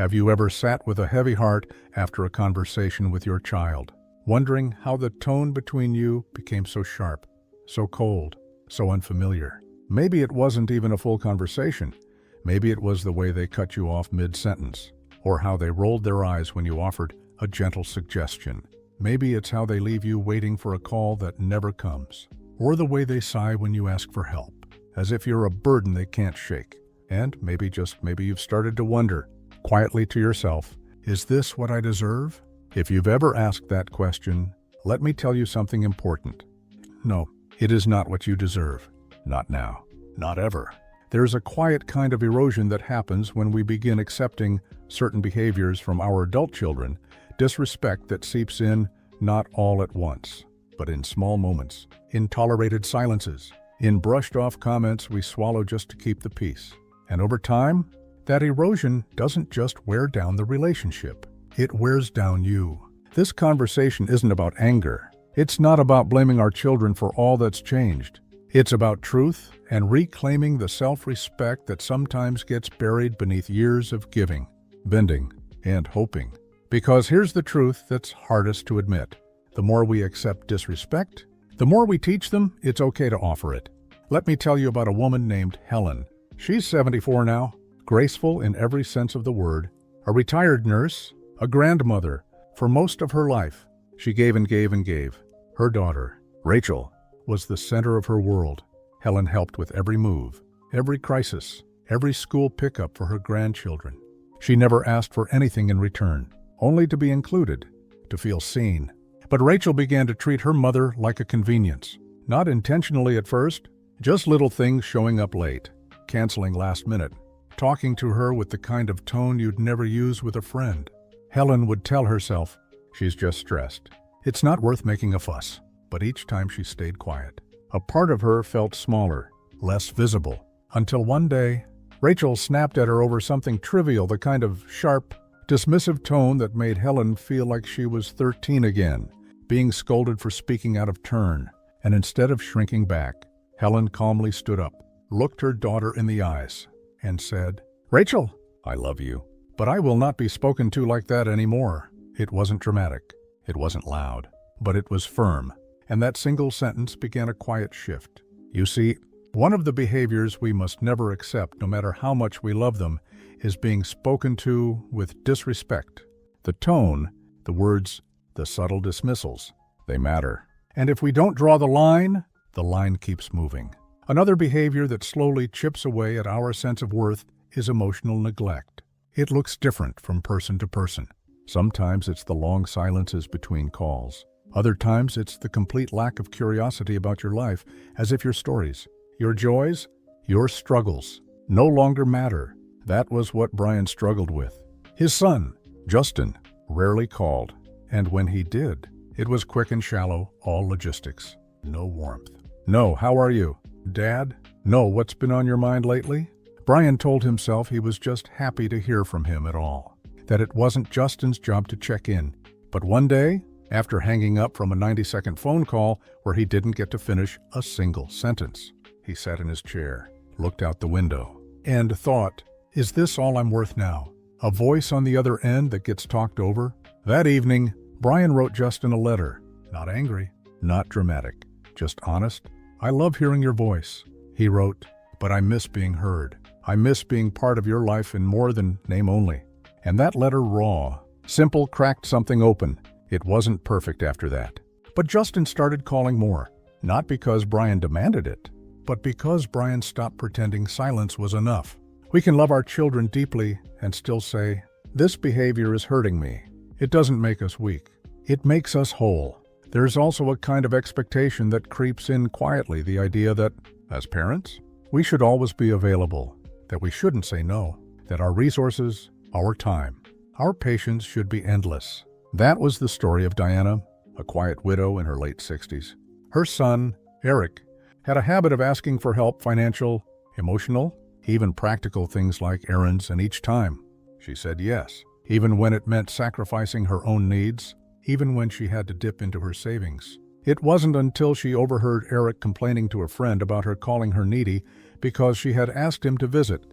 Have you ever sat with a heavy heart after a conversation with your child, wondering how the tone between you became so sharp, so cold, so unfamiliar? Maybe it wasn't even a full conversation. Maybe it was the way they cut you off mid-sentence, or how they rolled their eyes when you offered a gentle suggestion. Maybe it's how they leave you waiting for a call that never comes, or the way they sigh when you ask for help, as if you're a burden they can't shake. And maybe, just maybe, you've started to wonder, quietly to yourself, is this what I deserve? If you've ever asked that question, let me tell you something important. No, it is not what you deserve. Not now. Not ever. There's a quiet kind of erosion that happens when we begin accepting certain behaviors from our adult children, disrespect that seeps in not all at once, but in small moments, in tolerated silences, in brushed-off comments we swallow just to keep the peace. And over time, that erosion doesn't just wear down the relationship, it wears down you. This conversation isn't about anger. It's not about blaming our children for all that's changed. It's about truth and reclaiming the self-respect that sometimes gets buried beneath years of giving, bending, and hoping. Because here's the truth that's hardest to admit. The more we accept disrespect, the more we teach them it's okay to offer it. Let me tell you about a woman named Helen. She's 74 now, graceful in every sense of the word, a retired nurse, a grandmother. For most of her life, she gave and gave and gave. Her daughter, Rachel, was the center of her world. Helen helped with every move, every crisis, every school pickup for her grandchildren. She never asked for anything in return, only to be included, to feel seen. But Rachel began to treat her mother like a convenience. Not intentionally at first, just little things: showing up late, canceling last minute, talking to her with the kind of tone you'd never use with a friend. Helen would tell herself, she's just stressed. It's not worth making a fuss. But each time she stayed quiet, a part of her felt smaller, less visible, until one day, Rachel snapped at her over something trivial, the kind of sharp, dismissive tone that made Helen feel like she was 13 again, being scolded for speaking out of turn. And instead of shrinking back, Helen calmly stood up, looked her daughter in the eyes, and said, "Rachel, I love you, but I will not be spoken to like that anymore." It wasn't dramatic, it wasn't loud, but it was firm. And that single sentence began a quiet shift. You see, one of the behaviors we must never accept, no matter how much we love them, is being spoken to with disrespect. The tone, the words, the subtle dismissals, they matter. And if we don't draw the line keeps moving. Another behavior that slowly chips away at our sense of worth is emotional neglect. It looks different from person to person. Sometimes it's the long silences between calls. Other times it's the complete lack of curiosity about your life, as if your stories, your joys, your struggles no longer matter. That was what Brian struggled with. His son, Justin, rarely called, and when he did, it was quick and shallow, all logistics. No warmth. No, "How are you, Dad?" No, "What's been on your mind lately?" Brian told himself he was just happy to hear from him at all, that it wasn't Justin's job to check in. But one day, after hanging up from a 90-second phone call where he didn't get to finish a single sentence, he sat in his chair, looked out the window, and thought, is this all I'm worth now? A voice on the other end that gets talked over? That evening, Brian wrote Justin a letter. Not angry, not dramatic, just honest. "I love hearing your voice," he wrote, "but I miss being heard. I miss being part of your life in more than name only." And that letter, raw, simple, cracked something open. It wasn't perfect after that. But Justin started calling more, not because Brian demanded it, but because Brian stopped pretending silence was enough. We can love our children deeply and still say, "This behavior is hurting me." It doesn't make us weak. It makes us whole. There's also a kind of expectation that creeps in quietly, the idea that, as parents, we should always be available, that we shouldn't say no, that our resources, our time, our patience should be endless. That was the story of Diana, a quiet widow in her late 60s. Her son, Eric, had a habit of asking for help, financial, emotional, even practical things like errands, and each time she said yes, even when it meant sacrificing her own needs, even when she had to dip into her savings. It wasn't until she overheard Eric complaining to a friend about her calling her needy because she had asked him to visit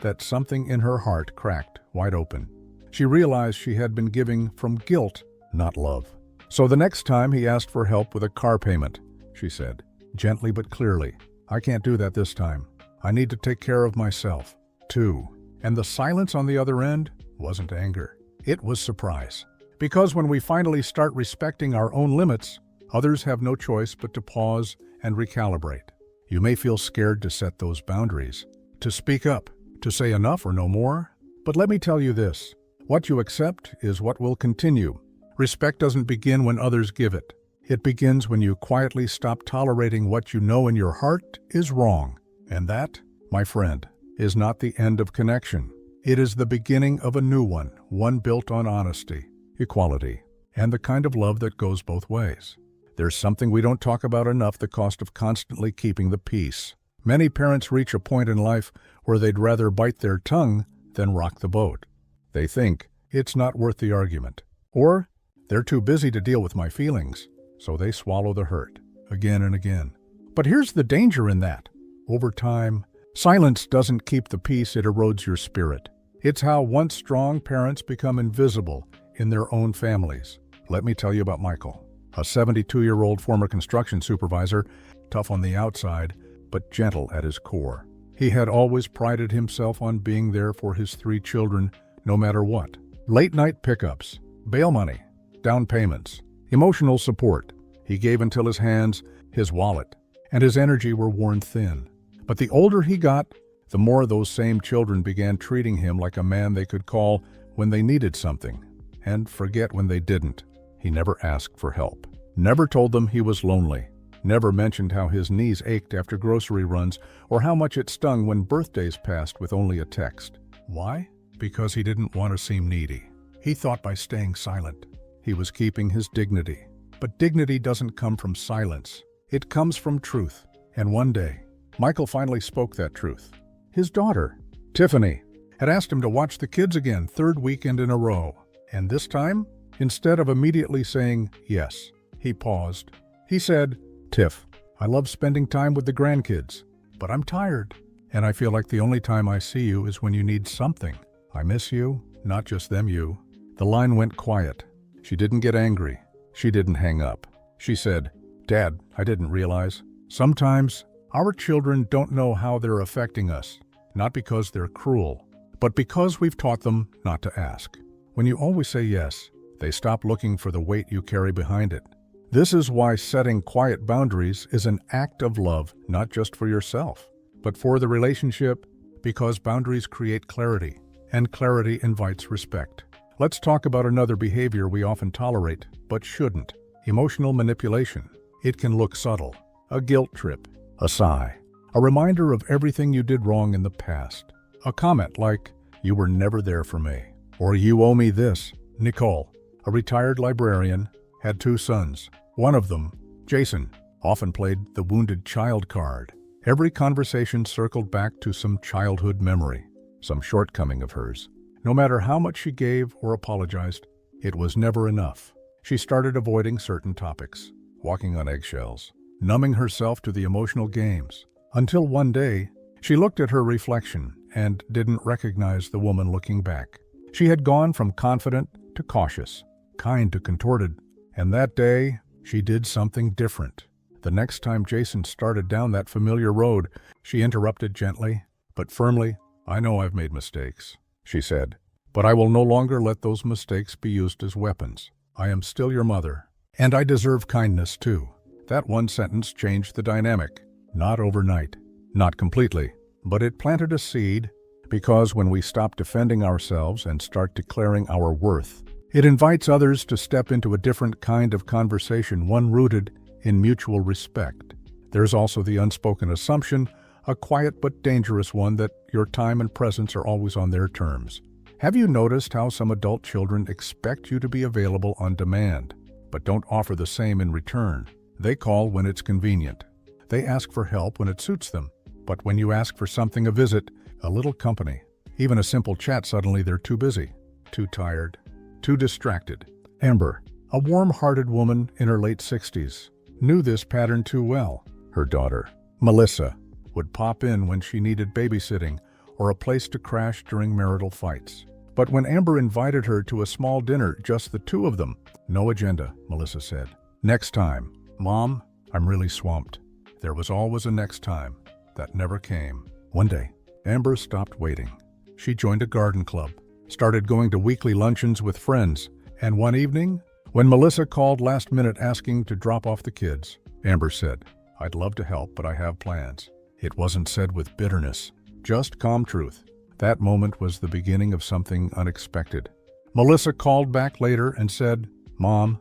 that something in her heart cracked wide open. She realized she had been giving from guilt, not love. So the next time he asked for help with a car payment, she said, gently but clearly, "I can't do that this time. I need to take care of myself, too." And the silence on the other end wasn't anger. It was surprise. Because when we finally start respecting our own limits, others have no choice but to pause and recalibrate. You may feel scared to set those boundaries, to speak up, to say enough or no more. But let me tell you this, what you accept is what will continue. Respect doesn't begin when others give it. It begins when you quietly stop tolerating what you know in your heart is wrong. And that, my friend, is not the end of connection. It is the beginning of a new one built on honesty, equality, and the kind of love that goes both ways. There's something we don't talk about enough, the cost of constantly keeping the peace. Many parents reach a point in life where they'd rather bite their tongue than rock the boat. They think it's not worth the argument, or they're too busy to deal with my feelings, so they swallow the hurt again and again. But here's the danger in that. Over time, silence doesn't keep the peace, it erodes your spirit. It's how once strong parents become invisible in their own families. Let me tell you about Michael, a 72-year-old former construction supervisor, tough on the outside, but gentle at his core. He had always prided himself on being there for his 3 children, no matter what. Late-night pickups, bail money, down payments, emotional support. He gave until his hands, his wallet, and his energy were worn thin. But the older he got, the more those same children began treating him like a man they could call when they needed something, and forget when they didn't. He never asked for help, never told them he was lonely, never mentioned how his knees ached after grocery runs or how much it stung when birthdays passed with only a text. Why? Because he didn't want to seem needy. He thought by staying silent, he was keeping his dignity. But dignity doesn't come from silence. It comes from truth. And one day, Michael finally spoke that truth. His daughter, Tiffany, had asked him to watch the kids again, 3rd weekend in a row. And this time, instead of immediately saying yes, he paused. He said, "Tiff, I love spending time with the grandkids, but I'm tired. And I feel like the only time I see you is when you need something. I miss you, not just them you." The line went quiet. She didn't get angry. She didn't hang up. She said, "Dad, I didn't realize. Sometimes our children don't know how they're affecting us, not because they're cruel, but because we've taught them not to ask. When you always say yes, they stop looking for the weight you carry behind it." This is why setting quiet boundaries is an act of love, not just for yourself, but for the relationship, because boundaries create clarity, and clarity invites respect. Let's talk about another behavior we often tolerate, but shouldn't. Emotional manipulation. It can look subtle. A guilt trip. A sigh. A reminder of everything you did wrong in the past. A comment like, "You were never there for me," or "You owe me this." Nicole, a retired librarian, had 2 sons. One of them, Jason, often played the wounded child card. Every conversation circled back to some childhood memory, some shortcoming of hers. No matter how much she gave or apologized, it was never enough. She started avoiding certain topics, walking on eggshells, numbing herself to the emotional games, until one day, she looked at her reflection and didn't recognize the woman looking back. She had gone from confident to cautious, kind to contorted, and that day, she did something different. The next time Jason started down that familiar road, she interrupted gently, but firmly. "I know I've made mistakes," she said, "but I will no longer let those mistakes be used as weapons. I am still your mother, and I deserve kindness too." That one sentence changed the dynamic. Not overnight, not completely, but it planted a seed, because when we stop defending ourselves and start declaring our worth, it invites others to step into a different kind of conversation, one rooted in mutual respect. There's also the unspoken assumption, a quiet but dangerous one, that your time and presence are always on their terms. Have you noticed how some adult children expect you to be available on demand, but don't offer the same in return? They call when it's convenient. They ask for help when it suits them. But when you ask for something, a visit, a little company, even a simple chat, suddenly they're too busy, too tired, too distracted. Amber, a warm-hearted woman in her late 60s, knew this pattern too well. Her daughter, Melissa, would pop in when she needed babysitting or a place to crash during marital fights. But when Amber invited her to a small dinner, just the two of them, "No agenda," Melissa said. "Next time." "Mom, I'm really swamped." There was always a next time. That never came. One day, Amber stopped waiting. She joined a garden club, started going to weekly luncheons with friends, and one evening, when Melissa called last minute asking to drop off the kids, Amber said, "I'd love to help, but I have plans." It wasn't said with bitterness, just calm truth. That moment was the beginning of something unexpected. Melissa called back later and said, "Mom,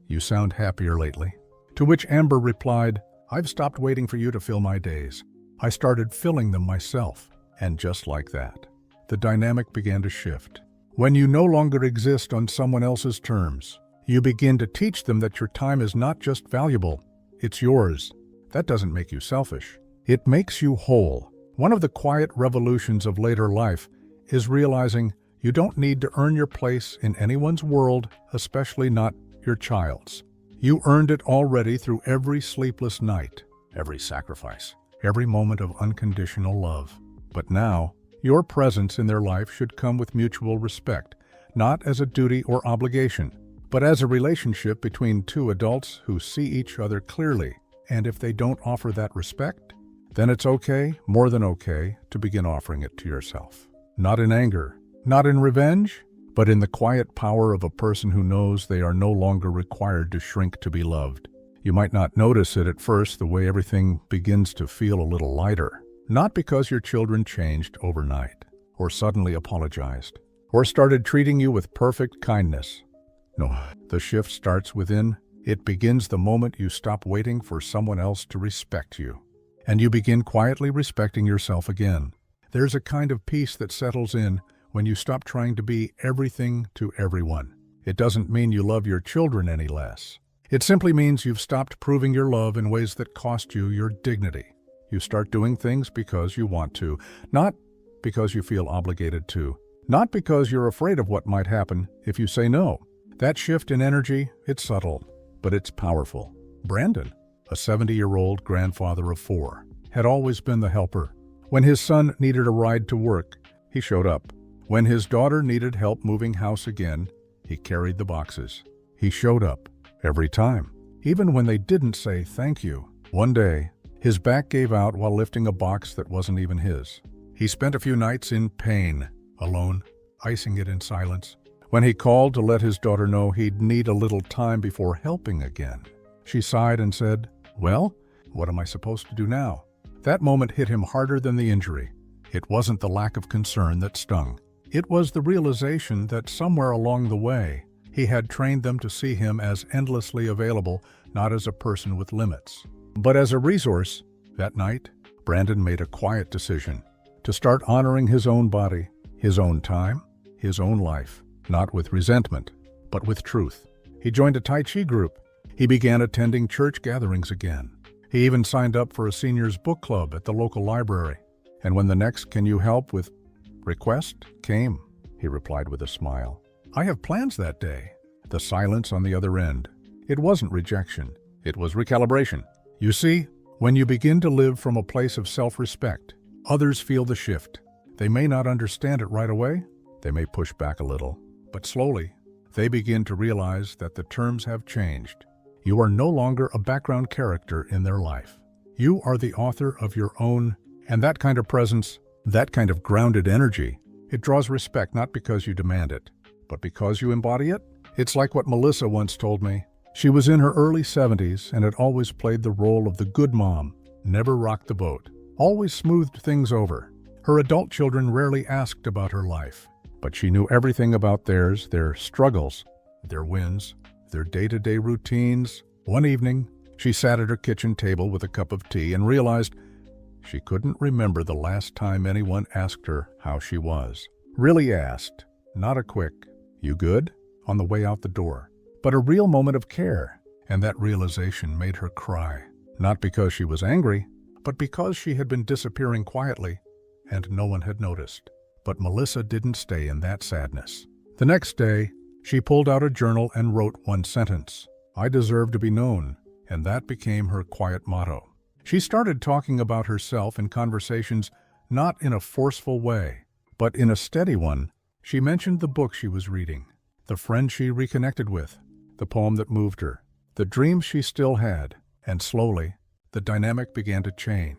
you sound happier lately." To which Amber replied, "I've stopped waiting for you to fill my days. I started filling them myself." And just like that, the dynamic began to shift. When you no longer exist on someone else's terms, you begin to teach them that your time is not just valuable, it's yours. That doesn't make you selfish. It makes you whole. One of the quiet revolutions of later life is realizing you don't need to earn your place in anyone's world, especially not your child's. You earned it already through every sleepless night, every sacrifice, every moment of unconditional love. But now, your presence in their life should come with mutual respect, not as a duty or obligation, but as a relationship between two adults who see each other clearly. And if they don't offer that respect, then it's okay, more than okay, to begin offering it to yourself. Not in anger, not in revenge, but in the quiet power of a person who knows they are no longer required to shrink to be loved. You might not notice it at first, the way everything begins to feel a little lighter. Not because your children changed overnight, or suddenly apologized, or started treating you with perfect kindness. No, the shift starts within. It begins the moment you stop waiting for someone else to respect you, and you begin quietly respecting yourself again. There's a kind of peace that settles in when you stop trying to be everything to everyone. It doesn't mean you love your children any less. It simply means you've stopped proving your love in ways that cost you your dignity. You start doing things because you want to, not because you feel obligated to, not because you're afraid of what might happen if you say no. That shift in energy, it's subtle, but it's powerful. Brandon, a 70-year-old grandfather of 4, had always been the helper. When his son needed a ride to work, he showed up. When his daughter needed help moving house again, he carried the boxes. He showed up every time, even when they didn't say thank you. One day, his back gave out while lifting a box that wasn't even his. He spent a few nights in pain, alone, icing it in silence. When he called to let his daughter know he'd need a little time before helping again, she sighed and said, "Well, what am I supposed to do now?" That moment hit him harder than the injury. It wasn't the lack of concern that stung. It was the realization that somewhere along the way, he had trained them to see him as endlessly available, not as a person with limits, but as a resource. That night, Brandon made a quiet decision to start honoring his own body, his own time, his own life, not with resentment, but with truth. He joined a Tai Chi group. He began attending church gatherings again. He even signed up for a seniors book club at the local library. And when the next "can you help with" request came, he replied with a smile, "I have plans that day." The silence on the other end. It wasn't rejection. It was recalibration. You see, when you begin to live from a place of self-respect, others feel the shift. They may not understand it right away. They may push back a little. But slowly, they begin to realize that the terms have changed. You are no longer a background character in their life. You are the author of your own, and that kind of presence, that kind of grounded energy, it draws respect not because you demand it, but because you embody it. It's like what Melissa once told me. She was in her early 70s and had always played the role of the good mom, never rocked the boat, always smoothed things over. Her adult children rarely asked about her life, but she knew everything about theirs, their struggles, their wins, their day-to-day routines. One evening, she sat at her kitchen table with a cup of tea and realized she couldn't remember the last time anyone asked her how she was. Really asked, not a quick, "You good?" on the way out the door, but a real moment of care. And that realization made her cry, not because she was angry, but because she had been disappearing quietly and no one had noticed. But Melissa didn't stay in that sadness. The next day, she pulled out a journal and wrote one sentence, "I deserve to be known," and that became her quiet motto. She started talking about herself in conversations, not in a forceful way, but in a steady one, She mentioned the book she was reading, the friend she reconnected with, the poem that moved her, the dreams she still had, and slowly, the dynamic began to change.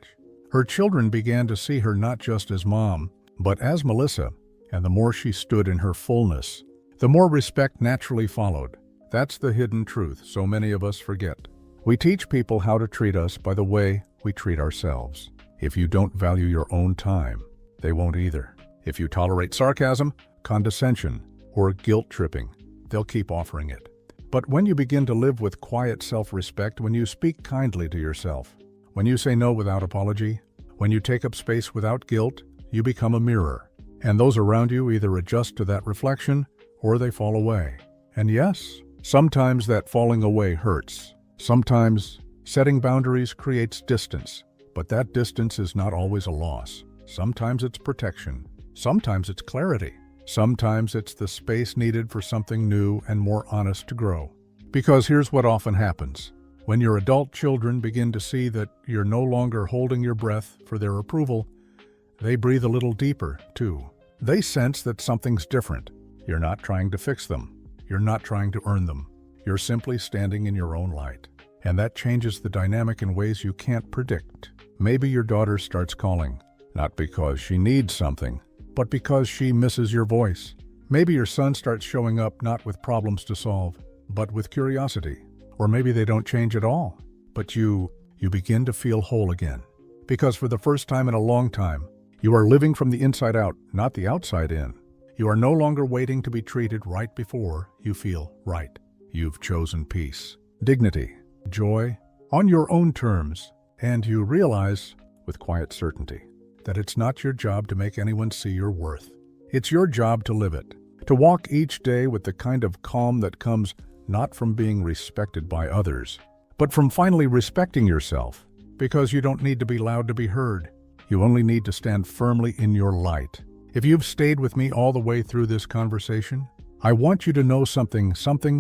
Her children began to see her not just as mom, but as Melissa, and the more she stood in her fullness, the more respect naturally followed. That's the hidden truth so many of us forget. We teach people how to treat us by the way we treat ourselves. If you don't value your own time, they won't either. If you tolerate sarcasm, condescension, or guilt-tripping, they'll keep offering it. But when you begin to live with quiet self-respect, when you speak kindly to yourself, when you say no without apology, when you take up space without guilt, you become a mirror. And those around you either adjust to that reflection or they fall away. And yes, sometimes that falling away hurts. Sometimes setting boundaries creates distance, but that distance is not always a loss. Sometimes it's protection. Sometimes it's clarity. Sometimes it's the space needed for something new and more honest to grow. Because here's what often happens. When your adult children begin to see that you're no longer holding your breath for their approval, they breathe a little deeper, too. They sense that something's different. You're not trying to fix them. You're not trying to earn them. You're simply standing in your own light. And that changes the dynamic in ways you can't predict. Maybe your daughter starts calling, not because she needs something, but because she misses your voice. Maybe your son starts showing up not with problems to solve, but with curiosity. Or maybe they don't change at all, but you begin to feel whole again. Because for the first time in a long time, you are living from the inside out, not the outside in. You are no longer waiting to be treated right before you feel right. You've chosen peace, dignity, joy, on your own terms, and you realize, with quiet certainty, that it's not your job to make anyone see your worth. It's your job to live it, to walk each day with the kind of calm that comes not from being respected by others, but from finally respecting yourself, because you don't need to be loud to be heard. You only need to stand firmly in your light. If you've stayed with me all the way through this conversation, I want you to know something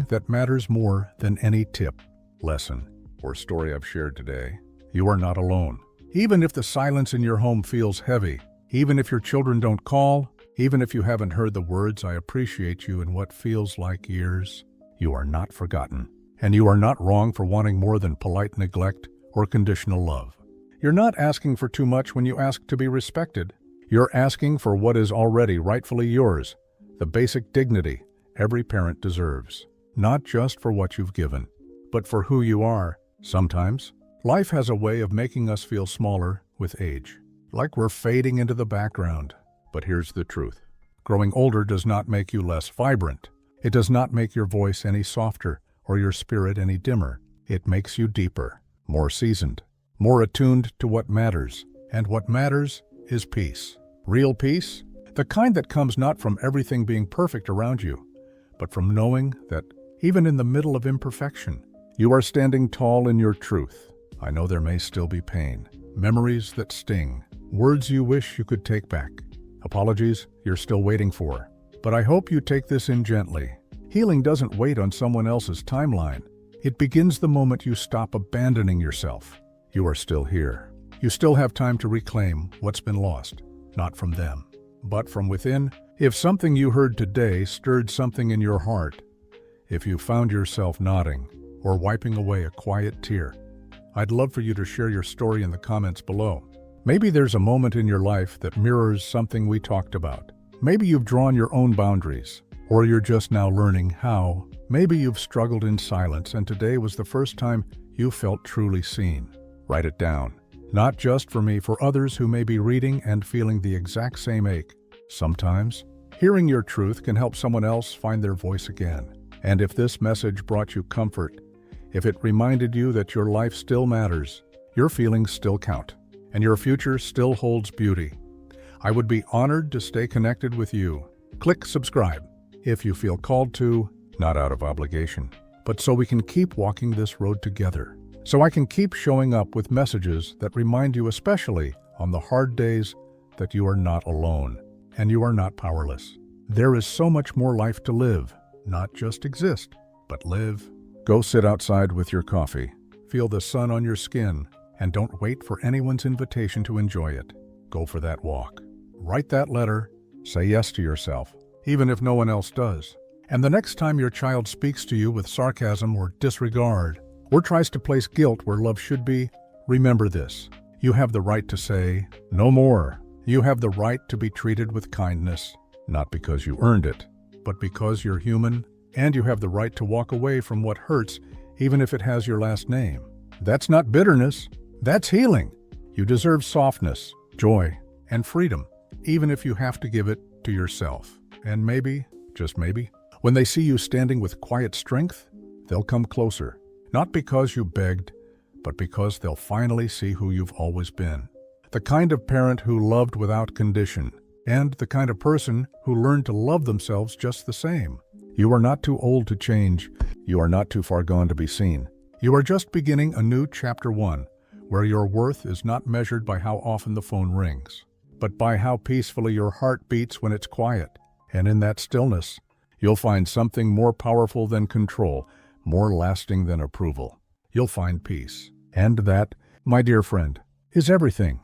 that matters more than any tip, lesson, or story I've shared today. You are not alone. Even if the silence in your home feels heavy, even if your children don't call, even if you haven't heard the words "I appreciate you" in what feels like years, you are not forgotten. And you are not wrong for wanting more than polite neglect or conditional love. You're not asking for too much when you ask to be respected. You're asking for what is already rightfully yours, the basic dignity every parent deserves. Not just for what you've given, but for who you are. Sometimes, life has a way of making us feel smaller with age, like we're fading into the background. But here's the truth. Growing older does not make you less vibrant. It does not make your voice any softer or your spirit any dimmer. It makes you deeper, more seasoned, more attuned to what matters. And what matters is peace. Real peace, the kind that comes not from everything being perfect around you, but from knowing that even in the middle of imperfection, you are standing tall in your truth. I know there may still be pain, memories that sting, words you wish you could take back, apologies you're still waiting for. But I hope you take this in gently. Healing doesn't wait on someone else's timeline. It begins the moment you stop abandoning yourself. You are still here. You still have time to reclaim what's been lost, not from them, but from within. If something you heard today stirred something in your heart, if you found yourself nodding or wiping away a quiet tear, I'd love for you to share your story in the comments below. Maybe there's a moment in your life that mirrors something we talked about. Maybe you've drawn your own boundaries, or you're just now learning how. Maybe you've struggled in silence and today was the first time you felt truly seen. Write it down. Not just for me, for others who may be reading and feeling the exact same ache. Sometimes, hearing your truth can help someone else find their voice again. And if this message brought you comfort, if it reminded you that your life still matters, your feelings still count, and your future still holds beauty, I would be honored to stay connected with you. Click subscribe if you feel called to, not out of obligation, but so we can keep walking this road together. So I can keep showing up with messages that remind you, especially on the hard days, that you are not alone and you are not powerless. There is so much more life to live, not just exist, but live. Go sit outside with your coffee, feel the sun on your skin, and don't wait for anyone's invitation to enjoy it. Go for that walk. Write that letter. Say yes to yourself. even if no one else does. And the next time your child speaks to you with sarcasm or disregard, or tries to place guilt where love should be, remember this. You have the right to say, "No more." You have the right to be treated with kindness, not because you earned it, but because you're human, and you have the right to walk away from what hurts, even if it has your last name. That's not bitterness. That's healing. You deserve softness, joy, and freedom, even if you have to give it to yourself. And maybe, just maybe, when they see you standing with quiet strength, they'll come closer, not because you begged, but because they'll finally see who you've always been. The kind of parent who loved without condition, and the kind of person who learned to love themselves just the same. You are not too old to change. You are not too far gone to be seen. You are just beginning a new chapter 1, where your worth is not measured by how often the phone rings, but by how peacefully your heart beats when it's quiet. And in that stillness, you'll find something more powerful than control, more lasting than approval. You'll find peace. And that, my dear friend, is everything.